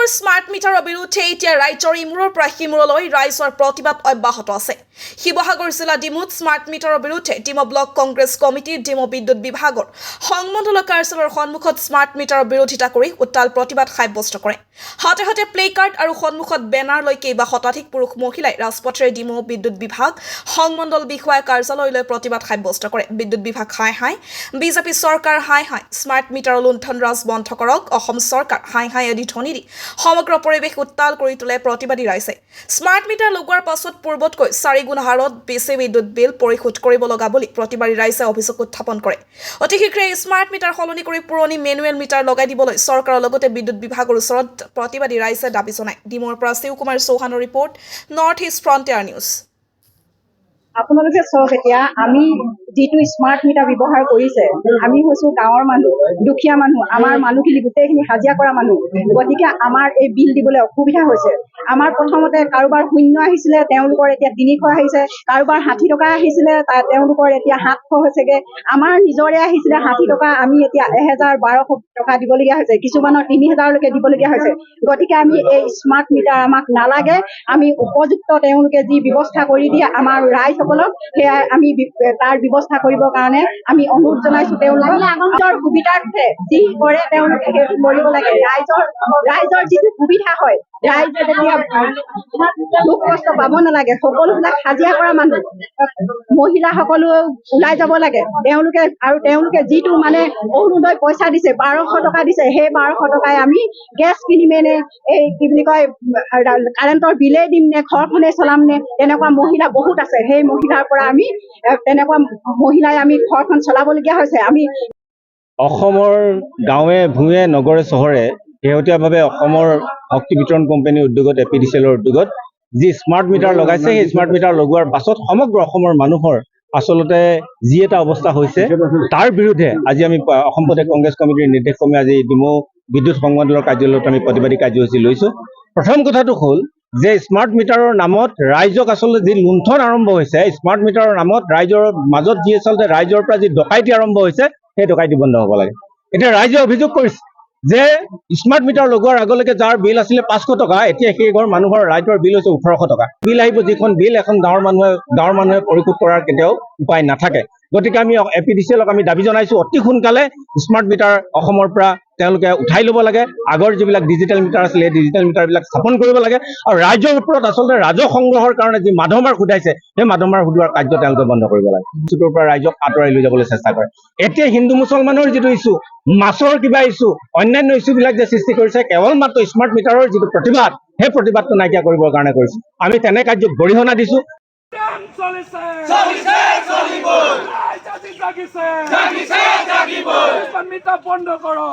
Sivasagar smart মিটাৰৰ বিৰুদ্ধে এতিয়া ৰাজ্যৰ ইমূৰৰ পৰা সিমূৰলৈ ৰাইজৰ প্ৰতিবাদ অব্যাহত আছে। শিৱসাগৰ জিলা ডিমুত স্মাৰ্ট মিটাৰৰ বিৰুদ্ধে DEMU block Congress committee DEMU বিদ্যুৎ বিভাগৰ সংমণ্ডল কাৰ্যালয়ৰ সন্মুখত স্মাৰ্ট মিটাৰৰ বিৰোধিতা কৰি উত্তাল প্ৰতিবাদ সাব্যস্ত কৰে। হাতে হাতে প্লে কাৰ্ড আৰু সন্মুখত বেনাৰ লৈ কেইবা শতাধিক পুৰুষ মহিলাই ৰাজপথেৰে ডিমু বিদ্যুৎ বিভাগ সংমণ্ডল বিষয়া কাৰ্যালয়লৈ প্ৰতিবাদ সাব্যস্ত কৰে। বিদ্যুৎ বিভাগ হাই হাই, বিজেপি চৰকাৰ হাই হাই, স্মাৰ্ট মিটাৰৰ লুণ্ঠন ৰাজ বন্ধ কৰক, অসম চৰকাৰ হাই হাই আদি ধ্বনি দি সমগ্ৰ পৰিৱেশ উত্তাল কৰি তোলে প্ৰতিবাদী ৰাইজে। স্মাৰ্ট মিটাৰ লগোৱাৰ পাছত পূৰ্বতকৈ 4 গুণ হাৰত বেছি বিদ্যুৎ বিল পৰিশোধ কৰিব লগা বুলি প্ৰতিবাদী ৰাইজে অভিযোগ উত্থাপন কৰে। অতি শীঘ্ৰে স্মাৰ্ট মিটাৰ সলনি কৰি পুৰণি মেনুৱেল মিটাৰ লগাই দিবলৈ চৰকাৰৰ লগতে বিদ্যুৎ বিভাগৰ ওচৰত প্ৰতিবাদী ৰাইজে দাবী জনায়। ডিমুৰ পৰা শিৱকুমাৰ চৌহানৰ report, north east frontier news. আপোনালোকে চাওক, এতিয়া আমি যিটো স্মাৰ্ট মিটাৰ ব্যৱহাৰ কৰিছে, আমি হৈছো গাঁৱৰ মানুহ, দুখীয়া মানুহ, আমাৰ মানুহখিনি গোটেইখিনি হাজিৰা কৰা মানুহ। গতিকে আমাৰ এই বিল দিবলৈ অসুবিধা হৈছে। আমাৰ প্ৰথমতে কাৰোবাৰ 0 আহিছিলে, তেওঁলোকৰ এতিয়া 300 আহিছে, কাৰোবাৰ 60 টকা আহিছিলে, তেওঁলোকৰ এতিয়া 700 হৈছেগে। আমাৰ নিজৰে আহিছিলে 60 টকা, আমি এতিয়া 1000-1200 টকা দিবলগীয়া হৈছে, কিছুমানৰ 3000লৈকে দিবলগীয়া হৈছে। গতিকে আমি এই স্মাৰ্ট মিটাৰ আমাক নালাগে। আমি উপযুক্ত তেওঁলোকে যি ব্যৱস্থা কৰি দিয়ে আমাৰ ৰাইজসকলক, সেয়া আমি তাৰ ব্যৱস্থা কৰিবৰ কাৰণে আমি অনুৰোধ জনাইছো। তেওঁলোকক নিজৰ সুবিধাৰ্থে যি কৰে তেওঁলোকে সেইটো কৰিব লাগে। ৰাইজৰ যিটো সুবিধা হয়, ৰাইজে তেতিয়া দুখ কষ্ট পাব নালাগে। সকলোবিলাক হাজিৰা কৰা মানুহ, মহিলাসকলো ওলাই যাব লাগে। তেওঁলোকে যিটো মানে অৰুণোদয় পইচা দিছে, 1200 টকা দিছে, সেই 1200 টকাই আমি গেছ কিনিমে নে, এই কি বুলি কয় কাৰেণ্টৰ বিলেই দিম নে, ঘৰখনে চলাম নে, তেনেকুৱা মহিলা বহুত আছে। সেই মহিলাৰ পৰা আমি তেনেকুৱা মহিলাই আমি ঘৰখন চলাবলগীয়া হৈছে। আমি অসমৰ গাঁৱে ভূঞে নগৰে চহৰে শেহতীয়াভাৱে অসমৰ শক্তি বিতৰণ কোম্পানীৰ উদ্যোগত APDCLৰ উদ্যোগত যি স্মাৰ্ট মিটাৰ লগাইছে, সেই স্মাৰ্ট মিটাৰ লগোৱাৰ পাছত সমগ্ৰ অসমৰ মানুহৰ আচলতে যি এটা অৱস্থা হৈছে, তাৰ বিৰুদ্ধে আজি আমি অসম প্ৰদেশ কংগ্ৰেছ কমিটিৰ নিৰ্দেশক্ৰমে আজি ডিমু বিদ্যুৎ সংমণ্ডলৰ কাৰ্যালয়ত আমি প্ৰতিবাদী কাৰ্যসূচী লৈছোঁ। প্ৰথম কথাটো হ'ল যে স্মাৰ্ট মিটাৰৰ নামত ৰাইজক আচলতে যি লুণ্ঠন আৰম্ভ হৈছে, স্মাৰ্ট মিটাৰৰ নামত ৰাইজৰ মাজত যি আচলতে ৰাইজৰ পৰা যি ডকাইতি আৰম্ভ হৈছে, সেই ডকাইতি বন্ধ হ'ব লাগে। এতিয়া ৰাইজে অভিযোগ কৰিছে যে স্মাৰ্ট মিটাৰ লগোৱাৰ আগলৈকে যাৰ বিল আছিলে 500 টকা, এতিয়া সেই ঘৰ মানুহৰ ৰাইজৰ বিল হৈছে 1800 টকা। বিল আহিব, যিখন বিল এখন গাঁৱৰ মানুহে পৰিশোধ কৰাৰ কেতিয়াও উপায় নাথাকে। গতিকে আমি APDCLক আমি দাবী জনাইছো, অতি সোনকালে স্মাৰ্ট মিটাৰ অসমৰ পৰা তেওঁলোকে উঠাই ল'ব লাগে। আগৰ যিবিলাক ডিজিটেল মিটাৰ আছিলে, সেই ডিজিটেল মিটাৰবিলাক স্থাপন কৰিব লাগে। আৰু ৰাইজৰ ওপৰত আচলতে ৰাজহ সংগ্ৰহৰ কাৰণে যি মাধমাৰ সুধাইছে, সেই মাধমাৰ সুধোৱাৰ কাৰ্য তেওঁলোকে বন্ধ কৰিব লাগে। ইছ্যুটোৰ পৰা ৰাইজক আঁতৰাই লৈ যাবলৈ চেষ্টা কৰে। এতিয়া হিন্দু মুছলমানৰ যিটো ইছ্যু, মাছৰ কিবা ইছ্যু, অন্যান্য ইছ্যুবিলাক যে সৃষ্টি কৰিছে, কেৱল মাত্ৰ স্মাৰ্ট মিটাৰৰ যিটো প্ৰতিবাদ, সেই প্ৰতিবাদটো নাইকিয়া কৰিবৰ কাৰণে কৰিছে। আমি তেনে কাৰ্যক গৰিহণা দিছোঁ। বন্ধ কৰো